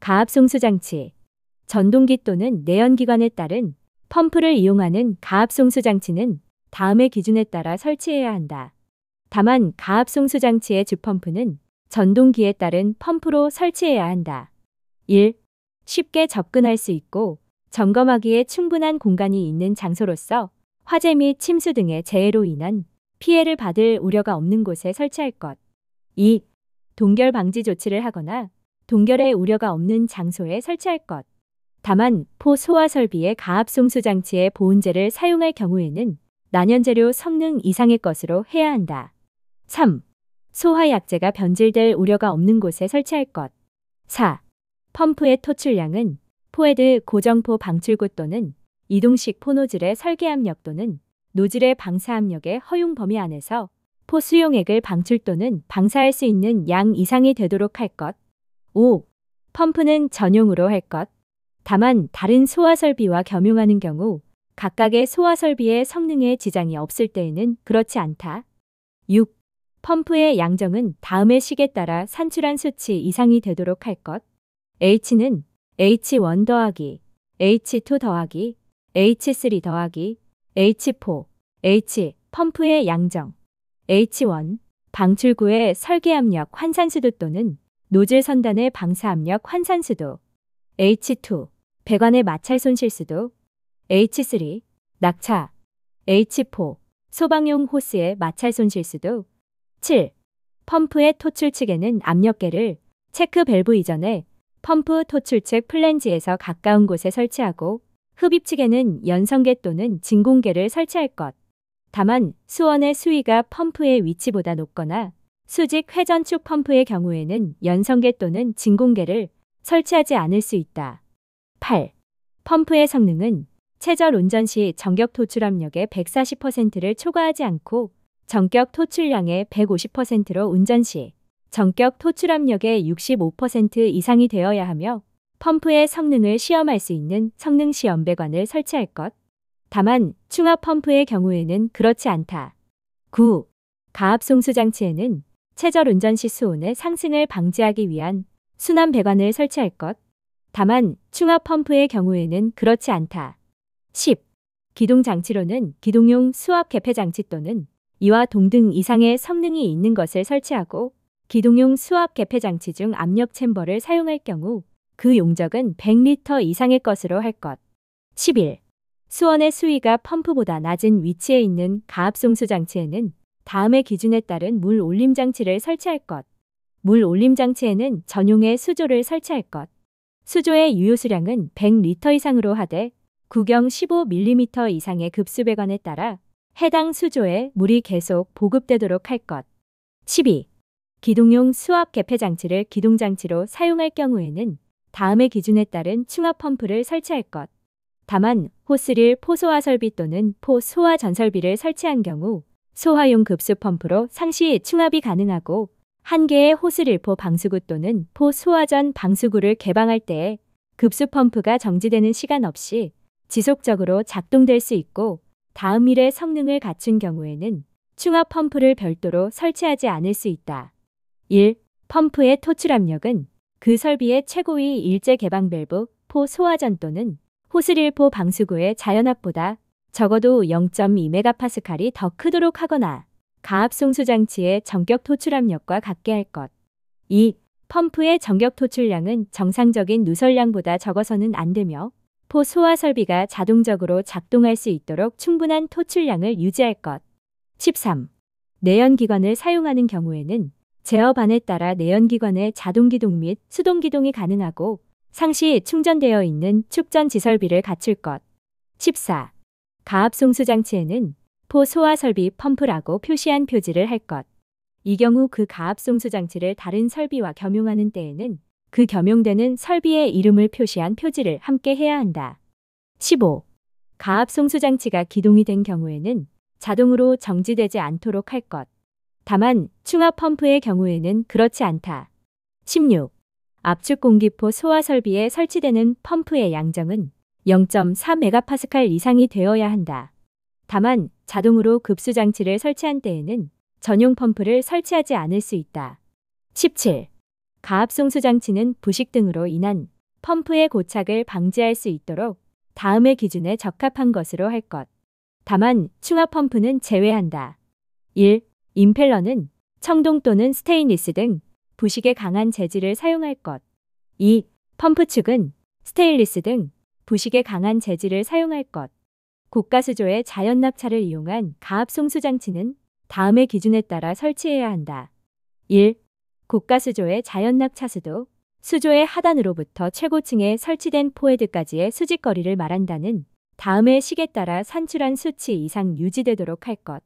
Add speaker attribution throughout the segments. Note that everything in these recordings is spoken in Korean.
Speaker 1: 가압송수장치. 전동기 또는 내연기관에 따른 펌프를 이용하는 가압송수장치는 다음의 기준에 따라 설치해야 한다. 다만 가압송수장치의 주펌프는 전동기에 따른 펌프로 설치해야 한다. 1. 쉽게 접근할 수 있고 점검하기에 충분한 공간이 있는 장소로서 화재 및 침수 등의 재해로 인한 피해를 받을 우려가 없는 곳에 설치할 것. 2. 동결 방지 조치를 하거나 동결의 우려가 없는 장소에 설치할 것. 다만 포 소화 설비의 가압송수 장치의 보온재를 사용할 경우에는 난연재료 성능 이상의 것으로 해야 한다. 3. 소화약재가 변질될 우려가 없는 곳에 설치할 것. 4. 펌프의 토출량은 포헤드 고정포 방출구 또는 이동식 포노즐의 설계압력 또는 노즐의 방사압력의 허용 범위 안에서 포 수용액을 방출 또는 방사할 수 있는 양 이상이 되도록 할 것. 5. 펌프는 전용으로 할 것. 다만 다른 소화설비와 겸용하는 경우 각각의 소화설비의 성능에 지장이 없을 때에는 그렇지 않다. 6. 펌프의 양정은 다음의 식에 따라 산출한 수치 이상이 되도록 할 것. H는 H1 더하기, H2 더하기, H3 더하기, H4, H 펌프의 양정. H1 방출구의 설계압력 환산수도 또는 노즐 선단의 방사압력 환산수도. H2 배관의 마찰 손실수도. H3 낙차. H4 소방용 호스의 마찰 손실수도. 7. 펌프의 토출 측에는 압력계를 체크 밸브 이전에 펌프 토출 측 플랜지에서 가까운 곳에 설치하고 흡입 측에는 연성계 또는 진공계를 설치할 것. 다만 수원의 수위가 펌프의 위치보다 높거나 수직 회전축 펌프의 경우에는 연성계 또는 진공계를 설치하지 않을 수 있다. 8. 펌프의 성능은 최절 운전 시 전격 토출 압력의 140%를 초과하지 않고 전격 토출량의 150%로 운전 시 전격 토출 압력의 65% 이상이 되어야 하며 펌프의 성능을 시험할 수 있는 성능시험 배관을 설치할 것. 다만 충압 펌프의 경우에는 그렇지 않다. 9. 가압송수 장치에는 최절 운전 시 수온의 상승을 방지하기 위한 순환 배관을 설치할 것. 다만 충압 펌프의 경우에는 그렇지 않다. 10. 기동 장치로는 기동용 수압 개폐 장치 또는 이와 동등 이상의 성능이 있는 것을 설치하고 기동용 수압 개폐 장치 중 압력 챔버를 사용할 경우 그 용적은 100리터 이상의 것으로 할 것. 11. 수원의 수위가 펌프보다 낮은 위치에 있는 가압송수 장치에는 다음의 기준에 따른 물 올림 장치를 설치할 것. 물 올림 장치에는 전용의 수조를 설치할 것. 수조의 유효수량은 100리터 이상으로 하되 구경 15mm 이상의 급수배관에 따라 해당 수조에 물이 계속 보급되도록 할 것. 12. 기동용 수압 개폐 장치를 기동장치로 사용할 경우에는 다음의 기준에 따른 충압 펌프를 설치할 것. 다만 호스릴 포소화 설비 또는 포소화 전설비를 설치한 경우 소화용 급수 펌프로 상시 충압이 가능하고 한 개의 호스릴포 방수구 또는 포소화전 방수구를 개방할 때에 급수 펌프가 정지되는 시간 없이 지속적으로 작동될 수 있고 다음 일의 성능을 갖춘 경우에는 충압 펌프를 별도로 설치하지 않을 수 있다. 1. 펌프의 토출 압력은 그 설비의 최고위 일제 개방 밸브 포 소화전 또는 호스릴포 방수구의 자연압보다 적어도 0.2메가파스칼이 더 크도록 하거나 가압송수 장치의 전격 토출 압력과 같게 할 것. 2. 펌프의 전격 토출량은 정상적인 누설량보다 적어서는 안 되며 포 소화 설비가 자동적으로 작동할 수 있도록 충분한 토출량을 유지할 것. 13. 내연기관을 사용하는 경우에는 제어반에 따라 내연기관의 자동기동 및 수동기동이 가능하고 상시 충전되어 있는 축전지 설비를 갖출 것. 14. 가압송수 장치에는 포 소화 설비 펌프라고 표시한 표지를 할 것. 이 경우 그 가압송수 장치를 다른 설비와 겸용하는 때에는 그 겸용되는 설비의 이름을 표시한 표지를 함께 해야 한다. 15. 가압송수 장치가 기동이 된 경우에는 자동으로 정지되지 않도록 할 것. 다만 충압 펌프의 경우에는 그렇지 않다. 16. 압축 공기포 소화 설비에 설치되는 펌프의 양정은 0.4메가파스칼 이상이 되어야 한다. 다만 자동으로 급수 장치를 설치한 때에는 전용 펌프를 설치하지 않을 수 있다. 17. 가압송수 장치는 부식 등으로 인한 펌프의 고착을 방지할 수 있도록 다음의 기준에 적합한 것으로 할 것. 다만 충합 펌프는 제외한다. 1. 임펠러는 청동 또는 스테인리스 등 부식에 강한 재질을 사용할 것. 2. 펌프 축은 스테인리스 등 부식에 강한 재질을 사용할 것. 고가수조의 자연 낙차를 이용한 가압 송수 장치는 다음의 기준에 따라 설치해야 한다. 1. 고가수조의 자연 낙차 수도, 수조의 하단으로부터 최고층에 설치된 포헤드까지의 수직거리를 말한다는 다음의 식에 따라 산출한 수치 이상 유지되도록 할 것.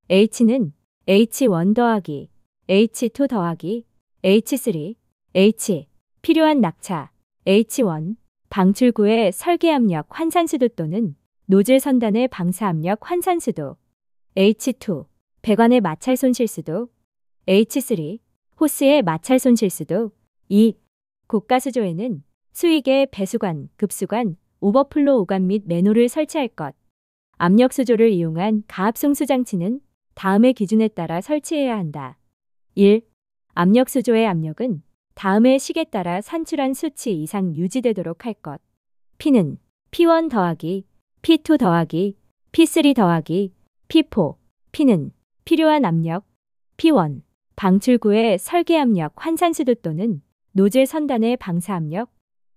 Speaker 1: H는 H1 더하기, H2 더하기, H3, H, 필요한 낙차, H1, 방출구의 설계압력 환산수도 또는 노즐 선단의 방사압력 환산수도, H2, 배관의 마찰 손실수도, H3, 호스의 마찰 손실수도. 2. 고가수조에는 수익의 배수관, 급수관, 오버플로 오관 및 매노를 설치할 것. 압력수조를 이용한 가압송수 장치는 다음의 기준에 따라 설치해야 한다. 1. 압력수조의 압력은 다음의 식에 따라 산출한 수치 이상 유지되도록 할 것. P는 P1 더하기, P2 더하기, P3 더하기, P4. P는 필요한 압력, P1, 방출구의 설계압력 환산수도 또는 노즐 선단의 방사압력,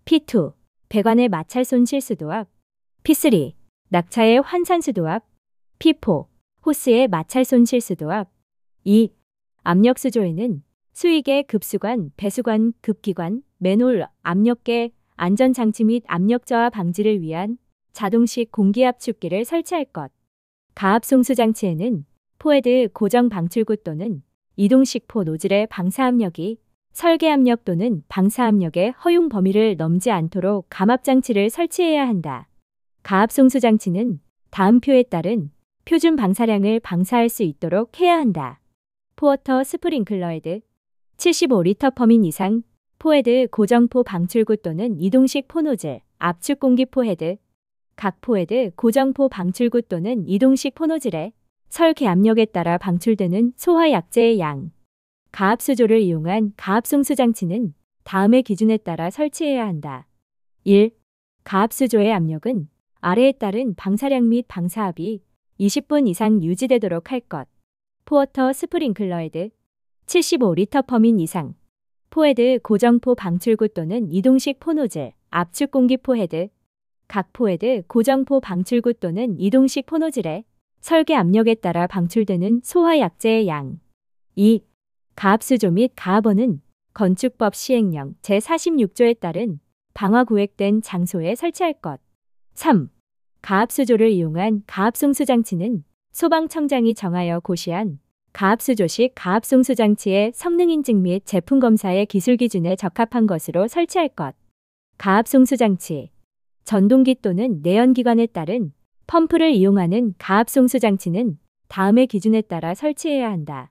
Speaker 1: P2, 배관의 마찰 손실수도압, P3, 낙차의 환산수도압, P4, 호스의 마찰 손실수도압. 2. 압력수조에는 수익의 급수관, 배수관, 급기관, 맨홀, 압력계, 안전장치 및 압력저하 방지를 위한 자동식 공기압축기를 설치할 것. 가압송수장치에는 포헤드 고정 방출구 또는 이동식 포 노즐의 방사압력이 설계압력 또는 방사압력의 허용 범위를 넘지 않도록 감압장치를 설치해야 한다. 가압송수장치는 다음 표에 따른 표준 방사량을 방사할 수 있도록 해야 한다. 포워터 스프링클러 헤드 75리터 퍼민 이상, 포헤드 고정포 방출구 또는 이동식 포노즐, 압축공기 포헤드, 각 포헤드 고정포 방출구 또는 이동식 포노즐의 설계압력에 따라 방출되는 소화약제의 양. 가압수조를 이용한 가압송수 장치는 다음의 기준에 따라 설치해야 한다. 1. 가압수조의 압력은 아래에 따른 방사량 및 방사압이 20분 이상 유지되도록 할 것. 포워터 스프링클러 헤드 75리터 퍼민 이상, 포헤드 고정포 방출구 또는 이동식 포노즐, 압축공기 포헤드, 각 포헤드 고정포 방출구 또는 이동식 포노즐의 설계압력에 따라 방출되는 소화약제의 양. 2. 가압수조 및 가압원은 건축법 시행령 제46조에 따른 방화구획된 장소에 설치할 것. 3. 가압수조를 이용한 가압송수 장치는 소방청장이 정하여 고시한 가압수조식 가압송수 장치의 성능 인증 및 제품 검사의 기술 기준에 적합한 것으로 설치할 것. 가압송수 장치, 전동기 또는 내연기관에 따른 펌프를 이용하는 가압송수 장치는 다음의 기준에 따라 설치해야 한다.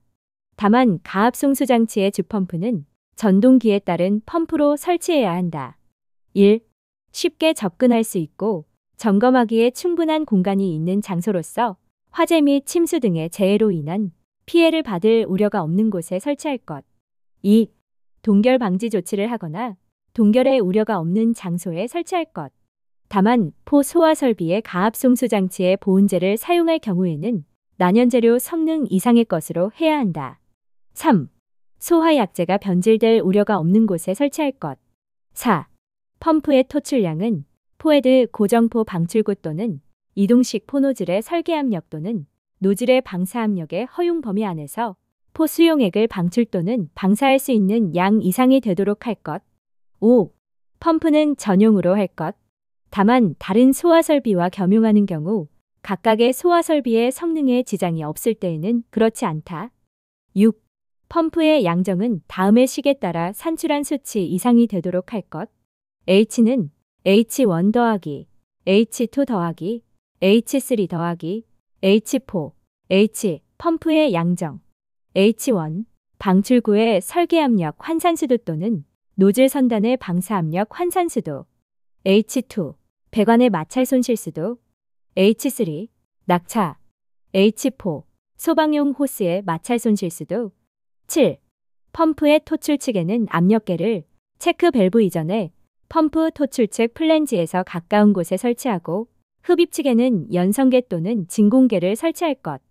Speaker 1: 다만 가압송수 장치의 주펌프는 전동기에 따른 펌프로 설치해야 한다. 1. 쉽게 접근할 수 있고 점검하기에 충분한 공간이 있는 장소로서 화재 및 침수 등의 재해로 인한 피해를 받을 우려가 없는 곳에 설치할 것. 2. 동결 방지 조치를 하거나 동결의 우려가 없는 장소에 설치할 것. 다만 포 소화 설비의 가압송수 장치의 보온재를 사용할 경우에는 난연재료 성능 이상의 것으로 해야 한다. 3. 소화약재가 변질될 우려가 없는 곳에 설치할 것. 4. 펌프의 토출량은 포헤드 고정포 방출구 또는 이동식 포노즐의 설계압력 또는 노즐의 방사압력의 허용 범위 안에서 포 수용액을 방출 또는 방사할 수 있는 양 이상이 되도록 할 것. 5. 펌프는 전용으로 할 것. 다만 다른 소화설비와 겸용하는 경우 각각의 소화설비의 성능에 지장이 없을 때에는 그렇지 않다. 6. 펌프의 양정은 다음의 식에 따라 산출한 수치 이상이 되도록 할 것. H는 H1 더하기, H2 더하기, H3 더하기, H4, H, 펌프의 양정. H1, 방출구의 설계압력 환산수도 또는 노즐 선단의 방사압력 환산수도. H2, 배관의 마찰 손실수도. H3, 낙차. H4, 소방용 호스의 마찰 손실수도. 7. 펌프의 토출 측에는 압력계를 체크 밸브 이전에 펌프 토출 측 플랜지에서 가까운 곳에 설치하고 흡입 측에는 연성계 또는 진공계를 설치할 것.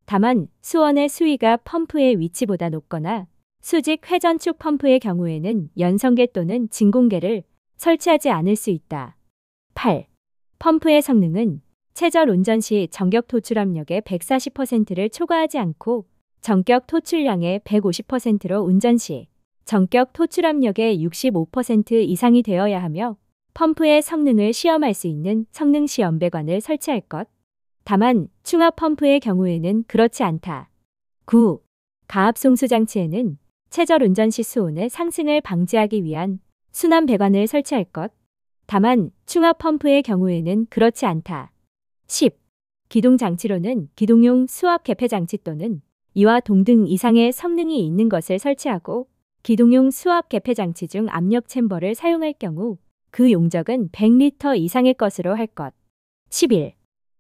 Speaker 1: 다만 수원의 수위가 펌프의 위치보다 높거나 수직 회전축 펌프의 경우에는 연성계 또는 진공계를 설치하지 않을 수 있다. 8. 펌프의 성능은 최저 운전 시 전격 토출 압력의 140%를 초과하지 않고 전격 토출량의 150%로 운전 시 전격 토출 압력의 65% 이상이 되어야 하며 펌프의 성능을 시험할 수 있는 성능 시험 배관을 설치할 것. 다만 충압 펌프의 경우에는 그렇지 않다. 9. 가압 송수 장치에는 최저 운전 시 수온의 상승을 방지하기 위한 순환 배관을 설치할 것. 다만 충압 펌프의 경우에는 그렇지 않다. 10. 기동 장치로는 기동용 수압 개폐 장치 또는 이와 동등 이상의 성능이 있는 것을 설치하고 기동용 수압 개폐 장치 중 압력 챔버를 사용할 경우 그 용적은 100리터 이상의 것으로 할 것. 11.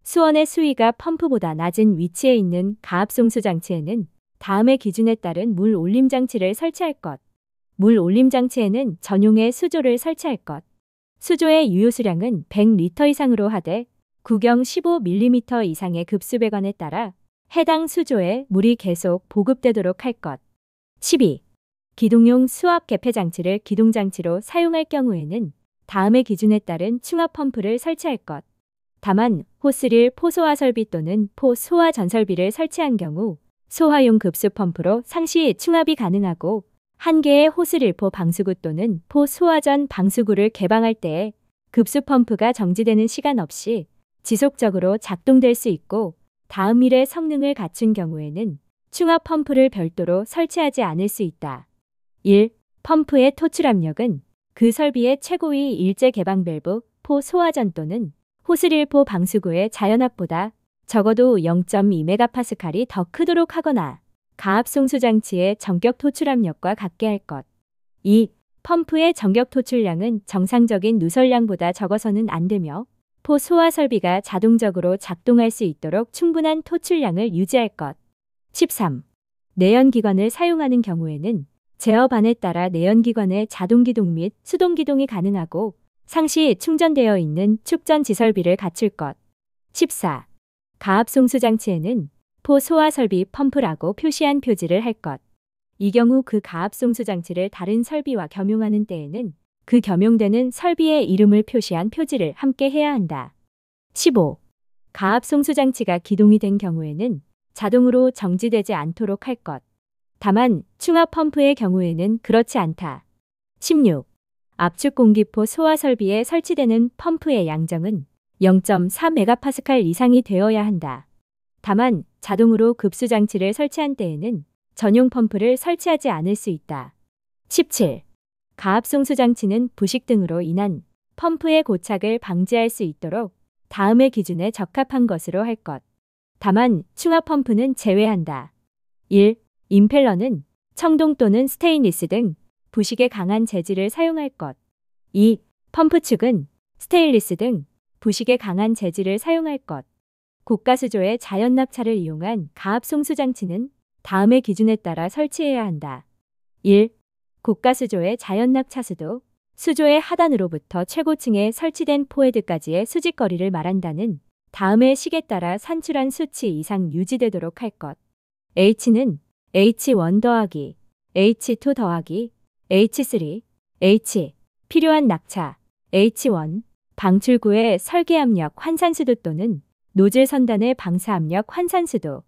Speaker 1: 수원의 수위가 펌프보다 낮은 위치에 있는 가압 송수 장치에는 다음의 기준에 따른 물 올림 장치를 설치할 것. 물 올림 장치에는 전용의 수조를 설치할 것. 수조의 유효수량은 100리터 이상으로 하되 구경 15mm 이상의 급수 배관에 따라 해당 수조에 물이 계속 보급되도록 할 것. 12. 기동용 수압 개폐 장치를 기동장치로 사용할 경우에는 다음의 기준에 따른 충압 펌프를 설치할 것. 다만 호스릴 포소화 설비 또는 포소화 전설비를 설치한 경우 소화용 급수 펌프로 상시 충압이 가능하고 한 개의 호스릴포 방수구 또는 포소화전 방수구를 개방할 때에 급수 펌프가 정지되는 시간 없이 지속적으로 작동될 수 있고 다음 일의 성능을 갖춘 경우에는 충압 펌프를 별도로 설치하지 않을 수 있다. 1. 펌프의 토출 압력은 그 설비의 최고위 일제 개방 밸브 포 소화전 또는 호스릴포 방수구의 자연압보다 적어도 0.2메가파스칼이 더 크도록 하거나 가압 송수 장치의 전격 토출 압력과 같게 할 것. 2. 펌프의 전격 토출량은 정상적인 누설량보다 적어서는 안 되며 포 소화 설비가 자동적으로 작동할 수 있도록 충분한 토출량을 유지할 것. 13. 내연기관을 사용하는 경우에는 제어반에 따라 내연기관의 자동기동 및 수동기동이 가능하고 상시 충전되어 있는 축전 지설비를 갖출 것. 14. 가압 송수 장치에는 포 소화 설비 펌프라고 표시한 표지를 할 것. 이 경우 그 가압 송수 장치를 다른 설비와 겸용하는 때에는 그 겸용되는 설비의 이름을 표시한 표지를 함께 해야 한다. 15. 가압 송수 장치가 기동이 된 경우에는 자동으로 정지되지 않도록 할 것. 다만 충압 펌프의 경우에는 그렇지 않다. 16. 압축 공기포 소화 설비에 설치되는 펌프의 양정은 0.4메가파스칼 이상이 되어야 한다. 다만 자동으로 급수 장치를 설치한 때에는 전용 펌프를 설치하지 않을 수 있다. 17. 가압 송수 장치는 부식 등으로 인한 펌프의 고착을 방지할 수 있도록 다음의 기준에 적합한 것으로 할 것. 다만 충압 펌프는 제외한다. 1. 임펠러는 청동 또는 스테인리스 등 부식에 강한 재질을 사용할 것. 2. 펌프 축은 스테인리스 등 부식에 강한 재질을 사용할 것. 고가수조의 자연 낙차를 이용한 가압 송수 장치는 다음의 기준에 따라 설치해야 한다. 1. 고가수조의 자연 낙차수도 수조의 하단으로부터 최고층에 설치된 포헤드까지의 수직거리를 말한다는 다음의 식에 따라 산출한 수치 이상 유지되도록 할 것. H는 H1 더하기 H2 더하기 H3 H 필요한 낙차 H1 방출구의 설계압력 환산수도 또는 노즐 선단의 방사압력 환산수도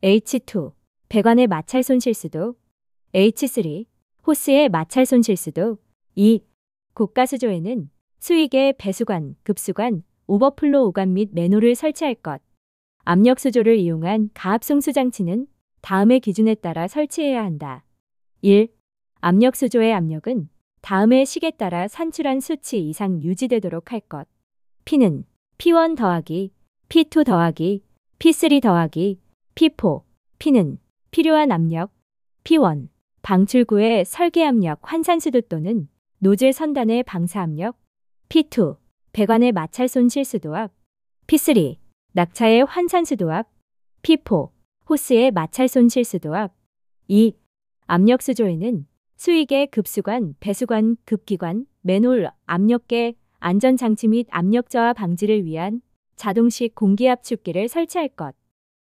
Speaker 1: H2 배관의 마찰 손실수도 H3 호스의 마찰 손실수도 2. 고가수조에는 수익의 배수관, 급수관, 오버플로 오관 및 매노를 설치할 것. 압력수조를 이용한 가압 송수 장치는 다음의 기준에 따라 설치해야 한다. 1. 압력수조의 압력은 다음의 식에 따라 산출한 수치 이상 유지되도록 할 것. P는 P1 더하기 P2 더하기 P3 더하기 P4 P는 필요한 압력 P1 방출구의 설계압력 환산수도 또는 노즐 선단의 방사압력 P2 배관의 마찰 손실수도압 P3 낙차의 환산수도압 P4 호스의 마찰 손실수도압 2. 압력수조에는 수익의 급수관, 배수관, 급기관, 맨홀, 압력계, 안전장치 및 압력 저하 방지를 위한 자동식 공기압축기를 설치할 것.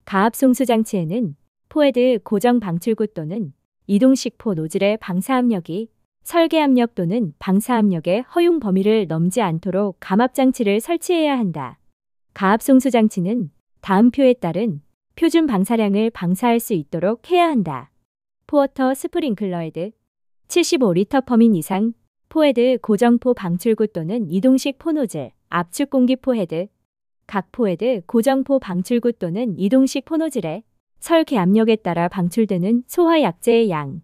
Speaker 1: 가압송수 장치에는 포헤드 고정 방출구 또는 이동식 포 노즐의 방사압력이 설계압력 또는 방사압력의 허용 범위를 넘지 않도록 감압장치를 설치해야 한다. 가압송수 장치는 다음 표에 따른 표준 방사량을 방사할 수 있도록 해야 한다. 포워터 스프링클러 헤드 75리터 퍼민 이상, 포헤드 고정포 방출구 또는 이동식 포노즐, 압축 공기포 헤드, 각 포헤드 고정포 방출구 또는 이동식 포노즐의 설계 압력에 따라 방출되는 소화 약제의 양.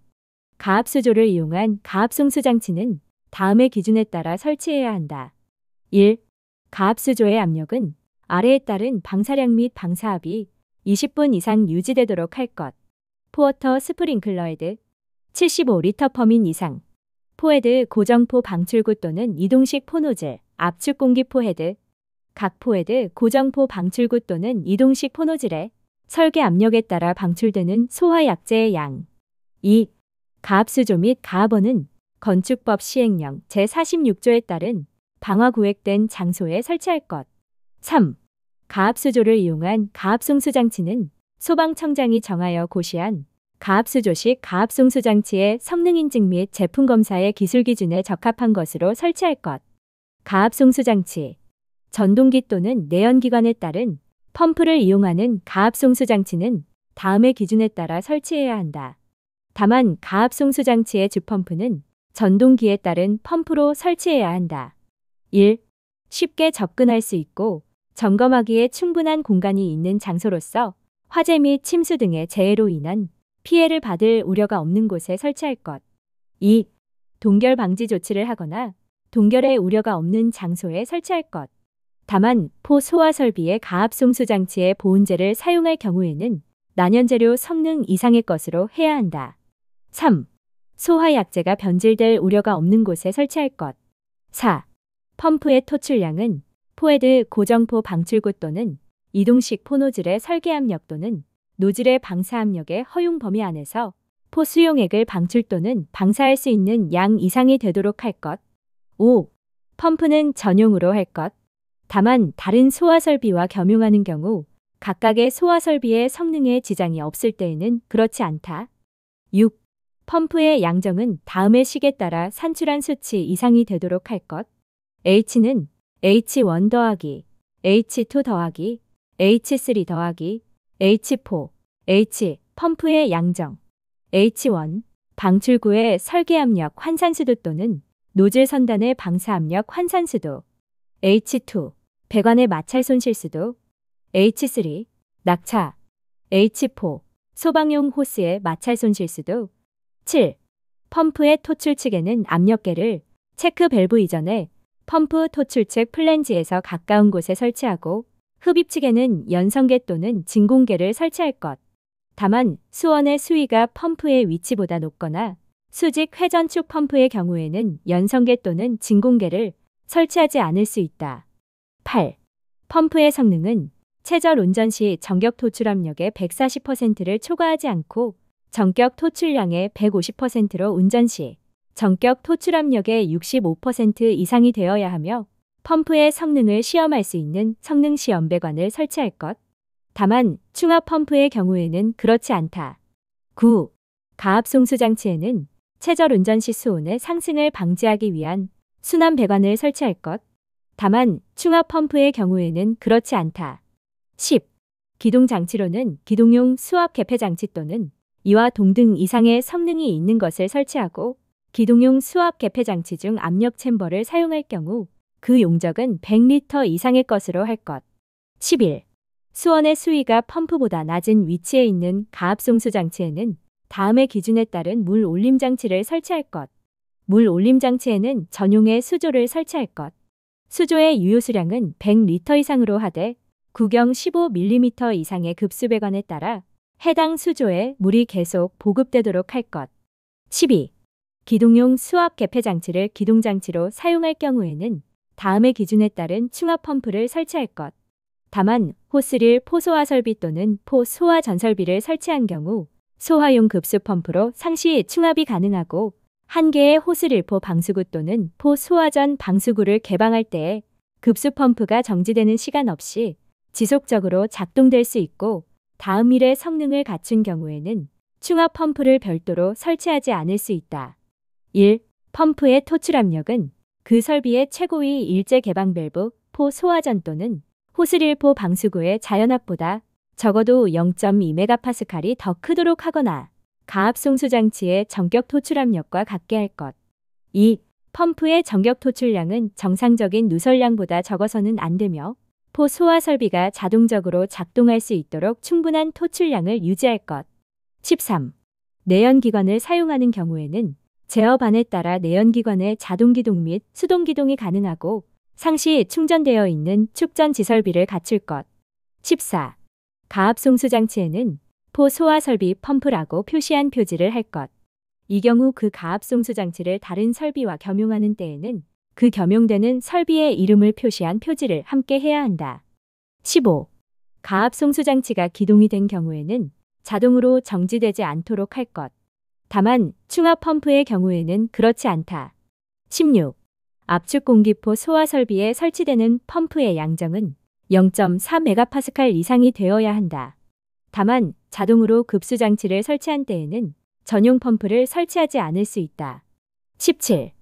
Speaker 1: 가압수조를 이용한 가압송수 장치는 다음의 기준에 따라 설치해야 한다. 1. 가압수조의 압력은 아래에 따른 방사량 및 방사압이 20분 이상 유지되도록 할 것. 포워터 스프링클러 헤드 75리터 퍼민 이상, 포헤드 고정포 방출구 또는 이동식 포노즐, 압축 공기포 헤드, 각 포헤드 고정포 방출구 또는 이동식 포노즐의 설계 압력에 따라 방출되는 소화 약제의 양. 2. 가압수조 및 가압원은 건축법 시행령 제46조에 따른 방화 구획된 장소에 설치할 것. 3. 가압수조를 이용한 가압송수 장치는 소방청장이 정하여 고시한 가압수조식 가압송수 장치의 성능 인증 및 제품 검사의 기술 기준에 적합한 것으로 설치할 것. 가압송수 장치 전동기 또는 내연기관에 따른 펌프를 이용하는 가압송수 장치는 다음의 기준에 따라 설치해야 한다. 다만 가압송수 장치의 주펌프는 전동기에 따른 펌프로 설치해야 한다. 1. 쉽게 접근할 수 있고 점검하기에 충분한 공간이 있는 장소로서 화재 및 침수 등의 재해로 인한 피해를 받을 우려가 없는 곳에 설치할 것. 2. 동결 방지 조치를 하거나 동결의 우려가 없는 장소에 설치할 것. 다만 포 소화 설비의 가압송수 장치의 보온재를 사용할 경우에는 난연재료 성능 이상의 것으로 해야 한다. 3. 소화 약재가 변질될 우려가 없는 곳에 설치할 것. 4. 펌프의 토출량은 포헤드 고정포 방출구 또는 이동식 포노즐의 설계압력 또는 노즐의 방사압력의 허용 범위 안에서 포 수용액을 방출 또는 방사할 수 있는 양 이상이 되도록 할 것. 5. 펌프는 전용으로 할 것. 다만 다른 소화 설비와 겸용하는 경우 각각의 소화 설비의 성능에 지장이 없을 때에는 그렇지 않다. 6. 펌프의 양정은 다음의 식에 따라 산출한 수치 이상이 되도록 할 것. H는 H1 더하기, H2 더하기, H3 더하기, H4, H 펌프의 양정. H1 방출구의 설계압력 환산수도 또는 노즐 선단의 방사압력 환산수도. H2 배관의 마찰 손실수도. H3 낙차. H4 소방용 호스의 마찰 손실수도. 7. 펌프의 토출측에는 압력계를 체크 밸브 이전에 펌프 토출측 플랜지에서 가까운 곳에 설치하고 흡입측에는 연성계 또는 진공계를 설치할 것. 다만 수원의 수위가 펌프의 위치보다 높거나 수직 회전축 펌프의 경우에는 연성계 또는 진공계를 설치하지 않을 수 있다. 8. 펌프의 성능은 최저 운전 시 전격 토출 압력의 140%를 초과하지 않고 전격 토출량의 150%로 운전 시 전격 토출 압력의 65% 이상이 되어야 하며 펌프의 성능을 시험할 수 있는 성능 시험 배관을 설치할 것. 다만 충압 펌프의 경우에는 그렇지 않다. 9. 가압송수 장치에는 최저 운전 시 수온의 상승을 방지하기 위한 순환 배관을 설치할 것. 다만 충압 펌프의 경우에는 그렇지 않다. 10. 기동 장치로는 기동용 수압 개폐 장치 또는 이와 동등 이상의 성능이 있는 것을 설치하고 기동용 수압 개폐 장치 중 압력 챔버를 사용할 경우 그 용적은 100리터 이상의 것으로 할 것. 11. 수원의 수위가 펌프보다 낮은 위치에 있는 가압송수 장치에는 다음의 기준에 따른 물 올림 장치를 설치할 것. 물 올림 장치에는 전용의 수조를 설치할 것. 수조의 유효수량은 100리터 이상으로 하되 구경 15mm 이상의 급수배관에 따라 해당 수조에 물이 계속 보급되도록 할 것. 12. 기동용 수압 개폐 장치를 기동장치로 사용할 경우에는 다음의 기준에 따른 충압 펌프를 설치할 것. 다만 호스릴 포소화 설비 또는 포소화 전설비를 설치한 경우 소화용 급수 펌프로 상시 충압이 가능하고 한 개의 호스1포 방수구 또는 포 소화전 방수구를 개방할 때에 급수 펌프가 정지되는 시간 없이 지속적으로 작동될 수 있고 다음 일의 성능을 갖춘 경우에는 충압 펌프를 별도로 설치하지 않을 수 있다. 1. 펌프의 토출 압력은 그 설비의 최고위 일제 개방 밸브 포 소화전 또는 호스1포 방수구의 자연압보다 적어도 0.2메가파스칼이 더 크도록 하거나 가압 송수 장치의 전격 토출 압력과 같게 할 것. 2. 펌프의 전격 토출량은 정상적인 누설량보다 적어서는 안 되며 포 소화 설비가 자동적으로 작동할 수 있도록 충분한 토출량을 유지할 것. 13. 내연기관을 사용하는 경우에는 제어반에 따라 내연기관의 자동기동 및 수동기동이 가능하고 상시 충전되어 있는 축전 지설비를 갖출 것. 14. 가압 송수 장치에는 포 소화 설비 펌프라고 표시한 표지를 할 것. 이 경우 그 가압 송수 장치를 다른 설비와 겸용하는 때에는 그 겸용되는 설비의 이름을 표시한 표지를 함께 해야 한다. 15. 가압 송수 장치가 기동이 된 경우에는 자동으로 정지되지 않도록 할 것. 다만 충압 펌프의 경우에는 그렇지 않다. 16. 압축 공기포 소화 설비에 설치되는 펌프의 양정은 0.4메가파스칼 이상이 되어야 한다. 다만 자동으로 급수 장치를 설치한 때에는 전용 펌프를 설치하지 않을 수 있다. 17.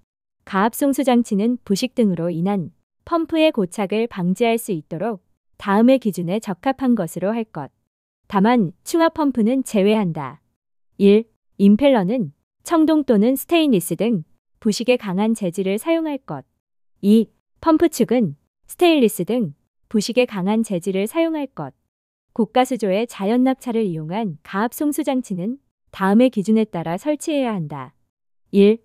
Speaker 1: 가압 송수 장치는 부식 등으로 인한 펌프의 고착을 방지할 수 있도록 다음의 기준에 적합한 것으로 할 것. 다만 충압 펌프는 제외한다. 1. 임펠러는 청동 또는 스테인리스 등 부식에 강한 재질을 사용할 것. 2. 펌프 축은 스테인리스 등 부식에 강한 재질을 사용할 것. 고가수조의 자연 납차를 이용한 가압 송수 장치는 다음의 기준에 따라 설치해야 한다. 1.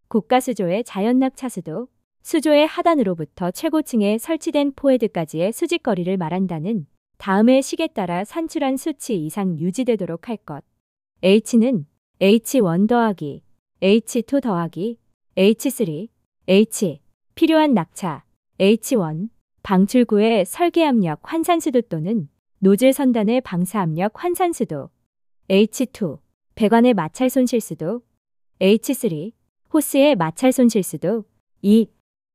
Speaker 1: 고가수조의 자연 납차 수도, 수조의 하단으로부터 최고층에 설치된 포헤드까지의 수직거리를 말한다는 다음의 식에 따라 산출한 수치 이상 유지되도록 할 것. H는 H1 더하기, H2 더하기, H3, H, 필요한 낙차, H1, 방출구의 설계압력 환산수도 또는 노즐 선단의 방사압력 환산수도, H2, 배관의 마찰 손실수도, H3, 호스의 마찰 손실수도. 2.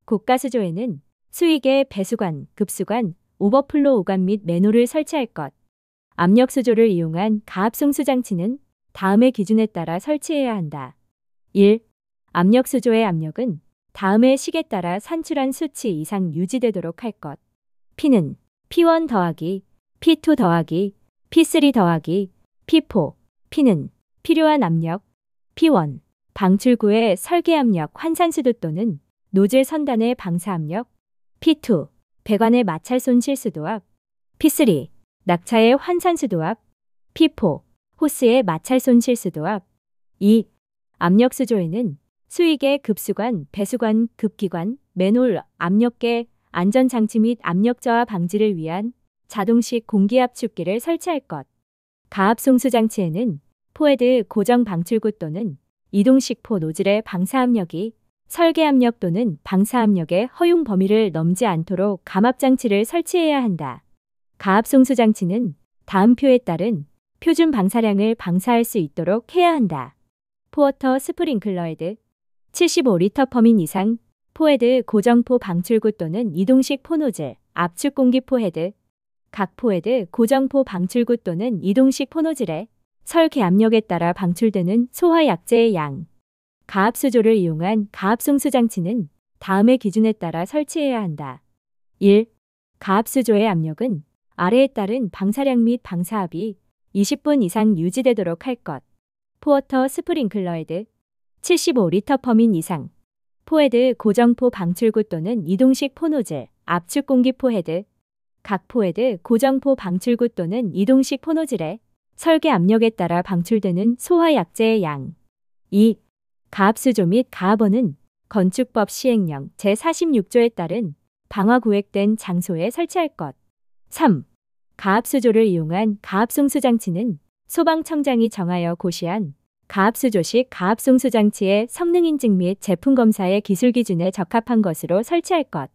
Speaker 1: 고가수조에는 수익의 배수관, 급수관, 오버플로 오관 및 매노를 설치할 것. 압력수조를 이용한 가압송수 장치는 다음의 기준에 따라 설치해야 한다. 1. 압력수조의 압력은 다음의 식에 따라 산출한 수치 이상 유지되도록 할 것. P는 P1 더하기, P2 더하기, P3 더하기, P4. P는 필요한 압력, P1, 방출구의 설계압력 환산수도 또는 노즐 선단의 방사압력, P2, 배관의 마찰 손실수도압, P3, 낙차의 환산수도압, P4, 호스의 마찰 손실수도압. 2. 압력수조에는 수익의 급수관, 배수관, 급기관, 맨홀, 압력계, 안전장치 및 압력 저하 방지를 위한 자동식 공기압축기를 설치할 것. 가압송수 장치에는 포헤드 고정 방출구 또는 이동식 포 노즐의 방사압력이 설계압력 또는 방사압력의 허용 범위를 넘지 않도록 감압장치를 설치해야 한다. 가압송수 장치는 다음 표에 따른 표준 방사량을 방사할 수 있도록 해야 한다. 포워터 스프링클러 헤드 75리터 퍼민 이상, 포헤드 고정포 방출구 또는 이동식 포노즐, 압축 공기포 헤드, 각 포헤드 고정포 방출구 또는 이동식 포노즐의 설계 압력에 따라 방출되는 소화 약재의 양. 가압수조를 이용한 가압송수 장치는 다음의 기준에 따라 설치해야 한다. 1. 가압수조의 압력은 아래에 따른 방사량 및 방사압이 20분 이상 유지되도록 할 것. 포워터 스프링클러 헤드 75리터 퍼민 이상, 포헤드 고정포 방출구 또는 이동식 포노즐, 압축 공기포 헤드, 각 포헤드 고정포 방출구 또는 이동식 포노즐의 설계 압력에 따라 방출되는 소화 약재의 양. 2. 가압수조 및 가압원은 건축법 시행령 제46조에 따른 방화 구획된 장소에 설치할 것. 3. 가압수조를 이용한 가압송수 장치는 소방청장이 정하여 고시한 가압수조식 가압송수 장치의 성능 인증 및 제품 검사의 기술 기준에 적합한 것으로 설치할 것.